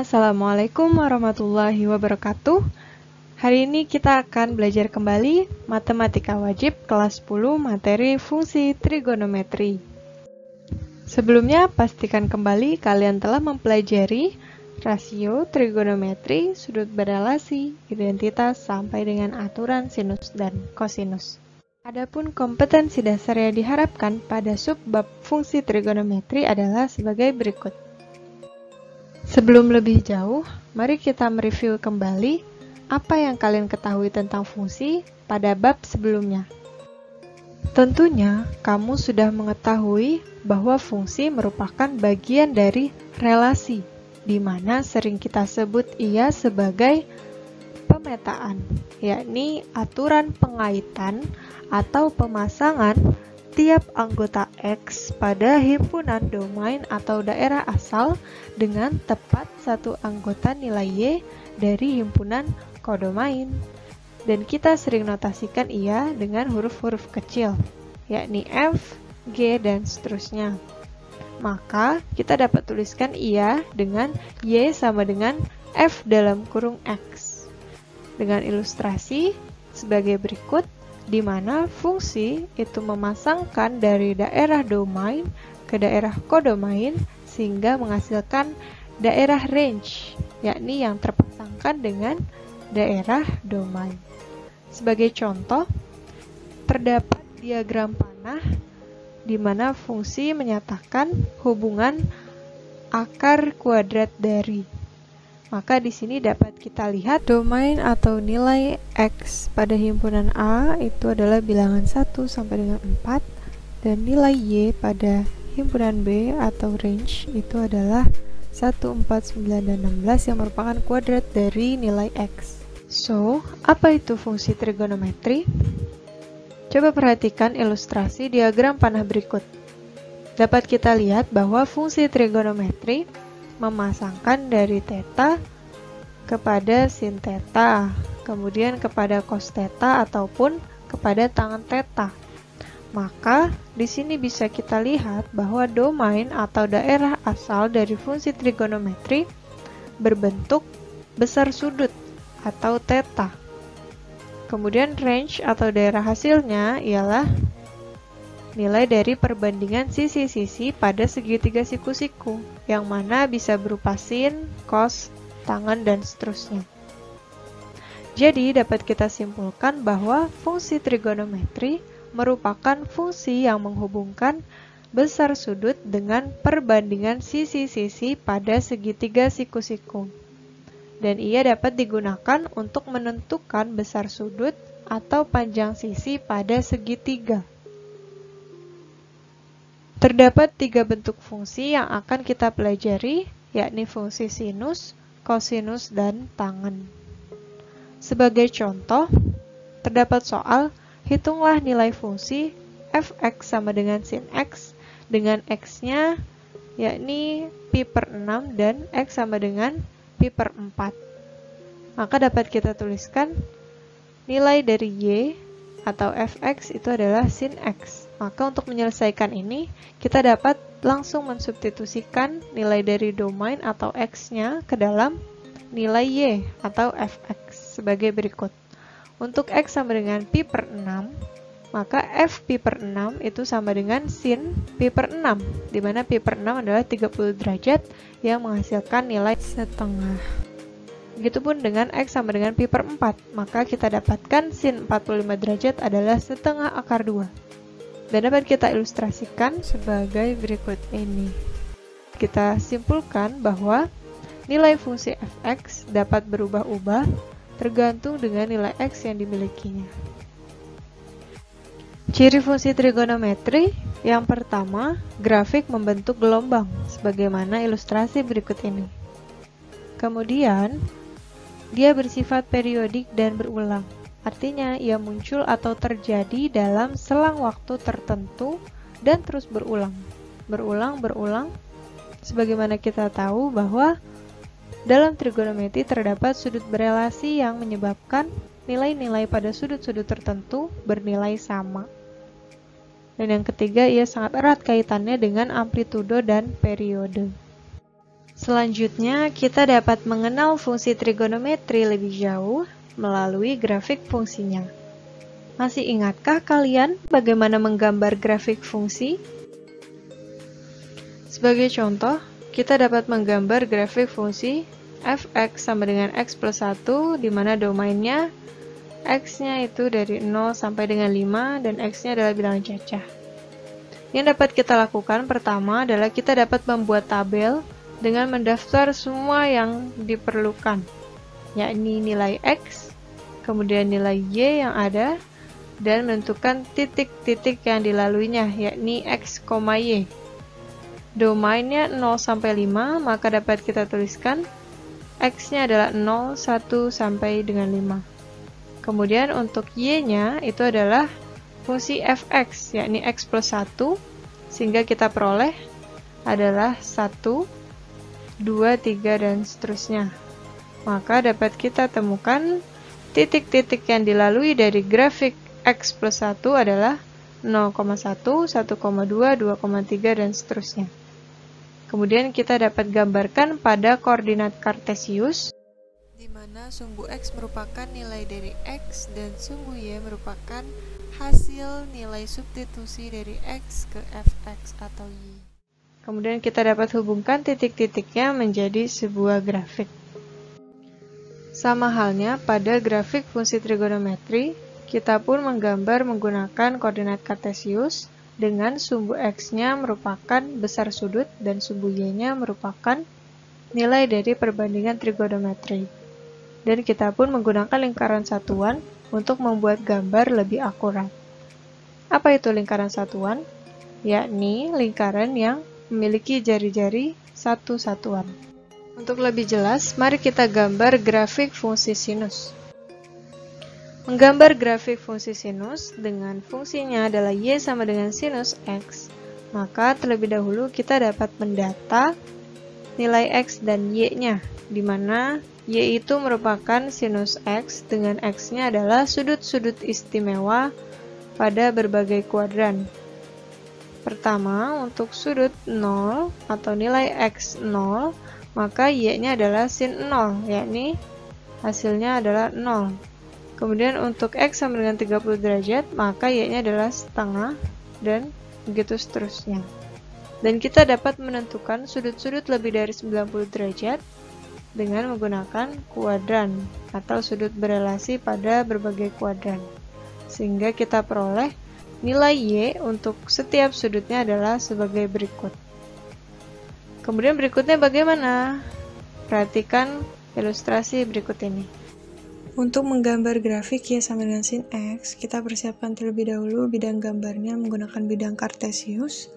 Assalamualaikum warahmatullahi wabarakatuh. Hari ini kita akan belajar kembali Matematika Wajib kelas 10 materi fungsi trigonometri. Sebelumnya, pastikan kembali kalian telah mempelajari rasio, trigonometri, sudut berelasi, identitas, sampai dengan aturan sinus dan kosinus. Adapun kompetensi dasar yang diharapkan pada subbab fungsi trigonometri adalah sebagai berikut. Sebelum lebih jauh, mari kita mereview kembali apa yang kalian ketahui tentang fungsi pada bab sebelumnya. Tentunya, kamu sudah mengetahui bahwa fungsi merupakan bagian dari relasi, di mana sering kita sebut ia sebagai pemetaan, yakni aturan pengaitan atau pemasangan tiap anggota X pada himpunan domain atau daerah asal dengan tepat satu anggota nilai Y dari himpunan kodomain. Dan kita sering notasikan ia dengan huruf-huruf kecil, yakni F, G, dan seterusnya. Maka kita dapat tuliskan ia dengan Y sama dengan F dalam kurung X. Dengan ilustrasi sebagai berikut, di mana fungsi itu memasangkan dari daerah domain ke daerah kodomain sehingga menghasilkan daerah range, yakni yang terpasangkan dengan daerah domain. Sebagai contoh, terdapat diagram panah di mana fungsi menyatakan hubungan akar kuadrat dari. Maka di sini dapat kita lihat domain atau nilai X pada himpunan A itu adalah bilangan 1 sampai dengan 4 dan nilai Y pada himpunan B atau range itu adalah 1, 4, 9, dan 16 yang merupakan kuadrat dari nilai X. So, apa itu fungsi trigonometri? Coba perhatikan ilustrasi diagram panah berikut. Dapat kita lihat bahwa fungsi trigonometri memasangkan dari theta kepada sin theta, kemudian kepada cos theta ataupun kepada tangen theta. Maka di sini bisa kita lihat bahwa domain atau daerah asal dari fungsi trigonometri berbentuk besar sudut atau theta. Kemudian range atau daerah hasilnya ialah nilai dari perbandingan sisi-sisi pada segitiga siku-siku, yang mana bisa berupa sin, cos, tangen, dan seterusnya. Jadi, dapat kita simpulkan bahwa fungsi trigonometri merupakan fungsi yang menghubungkan besar sudut dengan perbandingan sisi-sisi pada segitiga siku-siku. Dan ia dapat digunakan untuk menentukan besar sudut atau panjang sisi pada segitiga. Terdapat 3 bentuk fungsi yang akan kita pelajari, yakni fungsi sinus, kosinus, dan tangen. Sebagai contoh, terdapat soal, hitunglah nilai fungsi fx sama dengan sin x dengan x-nya yakni pi per 6 dan x sama dengan pi per 4. Maka dapat kita tuliskan nilai dari y atau fx itu adalah sin x. Maka untuk menyelesaikan ini, kita dapat langsung mensubstitusikan nilai dari domain atau x-nya ke dalam nilai y atau fx sebagai berikut. Untuk x sama dengan pi per 6, maka f pi per 6 itu sama dengan sin pi per 6, di mana pi per 6 adalah 30 derajat yang menghasilkan nilai setengah. Begitupun dengan x sama dengan pi per 4, maka kita dapatkan sin 45 derajat adalah setengah akar 2. Dan dapat kita ilustrasikan sebagai berikut ini. Kita simpulkan bahwa nilai fungsi fx dapat berubah-ubah tergantung dengan nilai x yang dimilikinya. Ciri fungsi trigonometri yang pertama, grafik membentuk gelombang, sebagaimana ilustrasi berikut ini. Kemudian, dia bersifat periodik dan berulang. Artinya, ia muncul atau terjadi dalam selang waktu tertentu dan terus berulang. Berulang. Sebagaimana kita tahu bahwa dalam trigonometri terdapat sudut berelasi yang menyebabkan nilai-nilai pada sudut-sudut tertentu bernilai sama. Dan yang ketiga, ia sangat erat kaitannya dengan amplitudo dan periode. Selanjutnya, kita dapat mengenal fungsi trigonometri lebih jauh melalui grafik fungsinya. Masih ingatkah kalian bagaimana menggambar grafik fungsi? Sebagai contoh, kita dapat menggambar grafik fungsi f(x) sama dengan x plus 1, di mana domainnya x-nya itu dari 0 sampai dengan 5, dan x-nya adalah bilangan cacah. Yang dapat kita lakukan pertama adalah kita dapat membuat tabel dengan mendaftar semua yang diperlukan, yakni nilai x, kemudian nilai y yang ada, dan menentukan titik-titik yang dilaluinya, yakni x, y. Domainnya 0 sampai 5, maka dapat kita tuliskan x-nya adalah 0, 1, sampai dengan 5. Kemudian untuk y-nya itu adalah fungsi f(x), yakni x plus 1, sehingga kita peroleh adalah 1, 2, 3, dan seterusnya. Maka dapat kita temukan titik-titik yang dilalui dari grafik x plus 1 adalah 0,1, 1,2, 2,3, dan seterusnya. Kemudian kita dapat gambarkan pada koordinat kartesius, di mana sumbu x merupakan nilai dari x dan sumbu y merupakan hasil nilai substitusi dari x ke fx atau y. Kemudian kita dapat hubungkan titik-titiknya menjadi sebuah grafik. Sama halnya pada grafik fungsi trigonometri, kita pun menggambar menggunakan koordinat kartesius dengan sumbu x-nya merupakan besar sudut dan sumbu y-nya merupakan nilai dari perbandingan trigonometri. Dan kita pun menggunakan lingkaran satuan untuk membuat gambar lebih akurat. Apa itu lingkaran satuan? Yakni lingkaran yang memiliki jari-jari satu satuan. Untuk lebih jelas, mari kita gambar grafik fungsi sinus. Menggambar grafik fungsi sinus dengan fungsinya adalah y sama dengan sinus x, maka terlebih dahulu kita dapat mendata nilai x dan y-nya, di mana y itu merupakan sinus x dengan x-nya adalah sudut-sudut istimewa pada berbagai kuadran. Pertama, untuk sudut 0 atau nilai x 0, maka y-nya adalah sin 0, yakni hasilnya adalah 0. Kemudian untuk x sama dengan 30 derajat, maka y-nya adalah setengah, dan begitu seterusnya. Dan kita dapat menentukan sudut-sudut lebih dari 90 derajat dengan menggunakan kuadran atau sudut berelasi pada berbagai kuadran. Sehingga kita peroleh nilai y untuk setiap sudutnya adalah sebagai berikut. Kemudian berikutnya bagaimana? Perhatikan ilustrasi berikut ini. Untuk menggambar grafik y sama dengan sin x, kita persiapkan terlebih dahulu bidang gambarnya menggunakan bidang kartesius.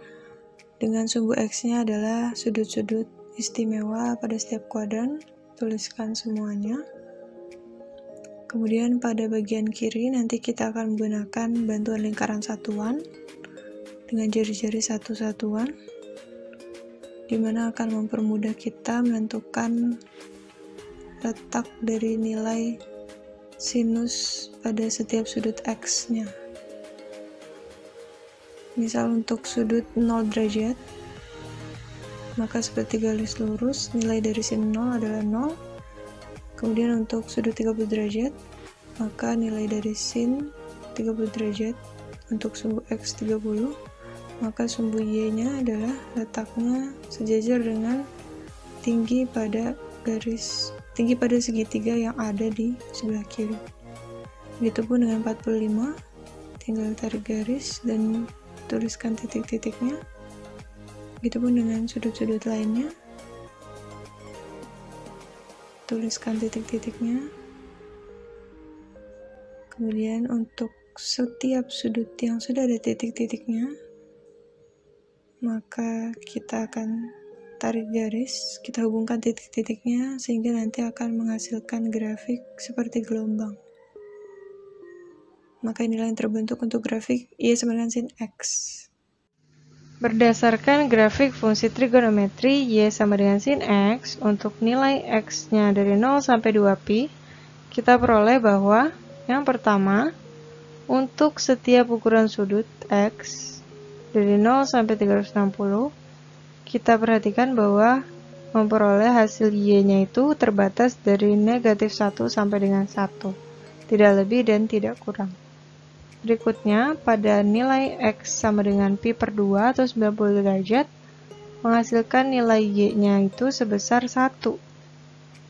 Dengan sumbu x-nya adalah sudut-sudut istimewa pada setiap kuadran. Tuliskan semuanya. Kemudian pada bagian kiri nanti kita akan menggunakan bantuan lingkaran satuan dengan jari-jari satu satuan, di mana akan mempermudah kita menentukan letak dari nilai sinus pada setiap sudut x-nya. Misal untuk sudut 0 derajat, maka seperti garis lurus, nilai dari sin 0 adalah 0. Kemudian untuk sudut 30 derajat, maka nilai dari sin 30 derajat untuk sumbu x 30, maka sumbu y-nya adalah letaknya sejajar dengan tinggi pada segitiga yang ada di sebelah kiri. Begitupun dengan 45, tinggal tarik garis dan tuliskan titik-titiknya. Begitupun dengan sudut-sudut lainnya. Tuliskan titik-titiknya. Kemudian untuk setiap sudut yang sudah ada titik-titiknya, maka kita akan tarik garis, kita hubungkan titik-titiknya sehingga nanti akan menghasilkan grafik seperti gelombang. Maka inilah yang terbentuk untuk grafik y sama dengan sin x. Berdasarkan grafik fungsi trigonometri y sama dengan sin x, untuk nilai x-nya dari 0 sampai 2pi, kita peroleh bahwa yang pertama, untuk setiap ukuran sudut x dari 0 sampai 360, kita perhatikan bahwa memperoleh hasil Y-nya itu terbatas dari negatif 1 sampai dengan 1, tidak lebih dan tidak kurang. Berikutnya, pada nilai X sama dengan pi per 2 atau 90 derajat, menghasilkan nilai Y-nya itu sebesar 1.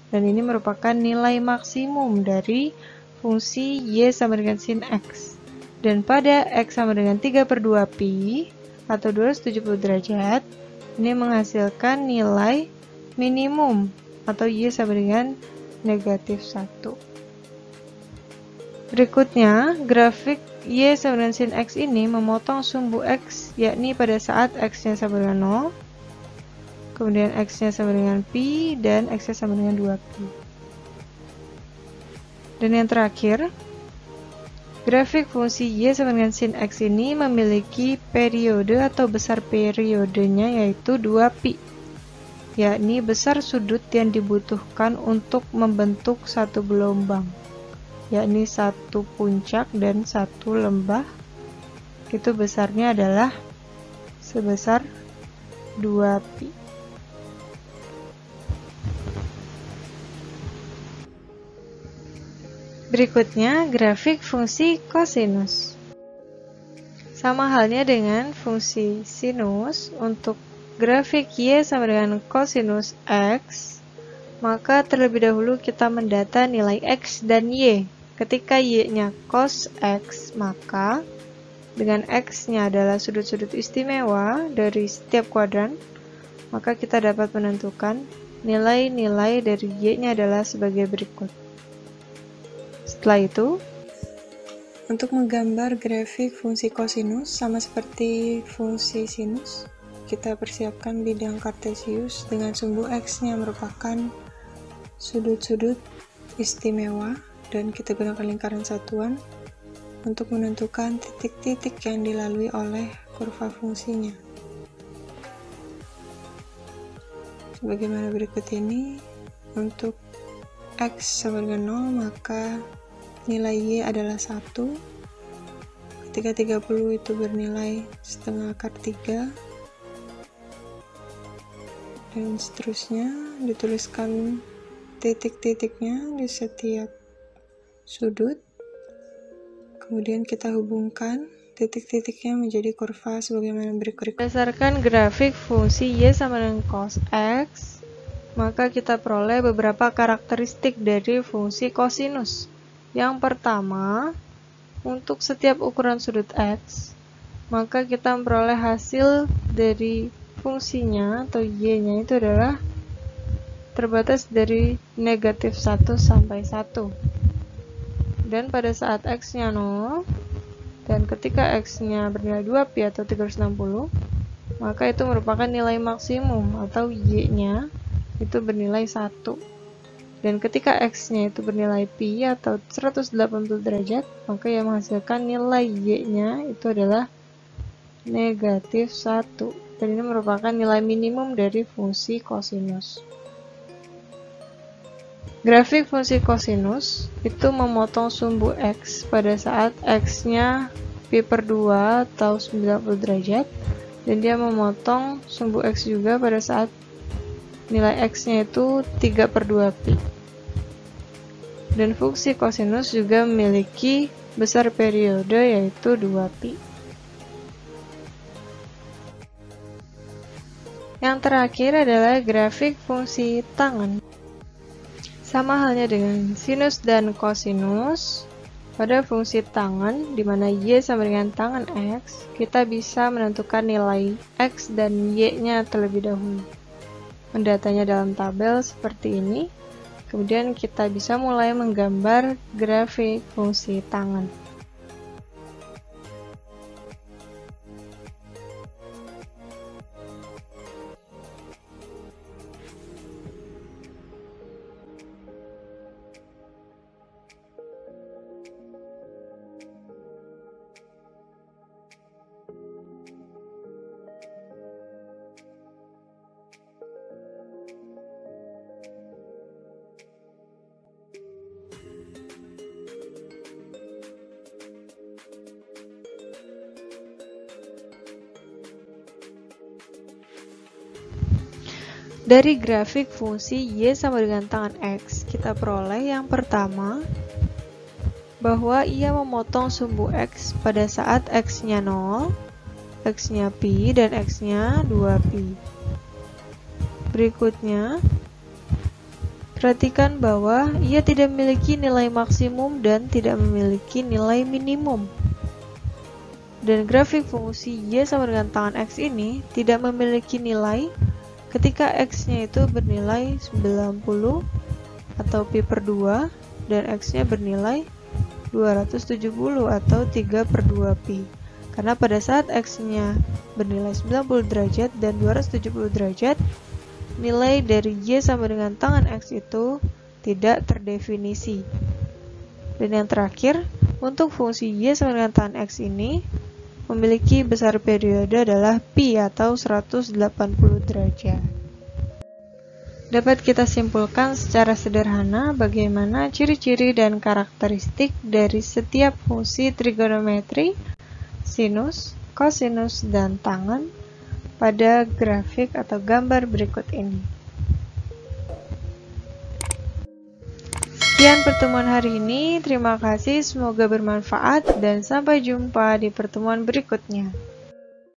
Dan ini merupakan nilai maksimum dari fungsi Y sama dengan sin X. Dan pada X sama dengan 3 per 2 pi atau 270 derajat, ini menghasilkan nilai minimum atau Y sama dengan negatif 1. Berikutnya, grafik Y sama dengan sin X ini memotong sumbu X, yakni pada saat X-nya sama dengan 0, kemudian X-nya sama dengan pi, dan X-nya sama dengan 2pi. Dan yang terakhir, grafik fungsi Y sama dengan sin X ini memiliki periode atau besar periodenya yaitu 2pi, yakni besar sudut yang dibutuhkan untuk membentuk satu gelombang, yakni satu puncak dan satu lembah. Itu besarnya adalah sebesar 2pi. Berikutnya, grafik fungsi kosinus. Sama halnya dengan fungsi sinus, untuk grafik Y sama dengan kosinus X, maka terlebih dahulu kita mendata nilai X dan Y. Ketika Y-nya cos X, maka dengan X-nya adalah sudut-sudut istimewa dari setiap kuadran, maka kita dapat menentukan nilai-nilai dari Y-nya adalah sebagai berikut. Setelah itu, untuk menggambar grafik fungsi kosinus sama seperti fungsi sinus, kita persiapkan bidang kartesius dengan sumbu X-nya merupakan sudut-sudut istimewa, dan kita gunakan lingkaran satuan untuk menentukan titik-titik yang dilalui oleh kurva fungsinya. Sebagaimana berikut ini, untuk X sama dengan 0, maka nilai Y adalah 1. Ketika 30 itu bernilai setengah akar 3. Dan seterusnya, dituliskan titik-titiknya di setiap sudut. Kemudian kita hubungkan titik-titiknya menjadi kurva sebagaimana berikut. Berdasarkan grafik fungsi Y sama dengan cos X, maka kita peroleh beberapa karakteristik dari fungsi kosinus. Yang pertama, untuk setiap ukuran sudut X, maka kita memperoleh hasil dari fungsinya atau Y-nya itu adalah terbatas dari negatif 1 sampai 1. Dan pada saat X-nya 0, dan ketika X-nya bernilai 2pi atau 360, maka itu merupakan nilai maksimum atau Y-nya itu bernilai 1. Dan ketika X-nya itu bernilai pi atau 180 derajat, maka yang menghasilkan nilai Y-nya itu adalah negatif 1. Dan ini merupakan nilai minimum dari fungsi kosinus. Grafik fungsi kosinus itu memotong sumbu X pada saat X-nya pi per 2 atau 90 derajat, dan dia memotong sumbu X juga pada saat nilai X-nya itu 3 per 2 pi. Dan fungsi kosinus juga memiliki besar periode yaitu 2pi. Yang terakhir adalah grafik fungsi tangen. Sama halnya dengan sinus dan kosinus, pada fungsi tangen, di mana Y sama dengan tangen X, kita bisa menentukan nilai X dan Y-nya terlebih dahulu. Mendatanya dalam tabel seperti ini. Kemudian kita bisa mulai menggambar grafik fungsi tangen. Dari grafik fungsi Y sama dengan tangan X, kita peroleh yang pertama, bahwa ia memotong sumbu X pada saat X-nya 0, X-nya pi, dan X-nya 2pi. Berikutnya, perhatikan bahwa ia tidak memiliki nilai maksimum dan tidak memiliki nilai minimum. Dan grafik fungsi Y sama dengan tangan X ini tidak memiliki nilai ketika X-nya itu bernilai 90 atau pi per 2 dan X-nya bernilai 270 atau 3 per 2 pi. Karena pada saat X-nya bernilai 90 derajat dan 270 derajat, nilai dari Y sama dengan tangan X itu tidak terdefinisi. Dan yang terakhir, untuk fungsi Y sama dengan tangan X ini memiliki besar periode adalah pi atau 180 derajat. Dapat kita simpulkan secara sederhana bagaimana ciri-ciri dan karakteristik dari setiap fungsi trigonometri, sinus, kosinus, dan tangen pada grafik atau gambar berikut ini. Sekian pertemuan hari ini, terima kasih, semoga bermanfaat dan sampai jumpa di pertemuan berikutnya.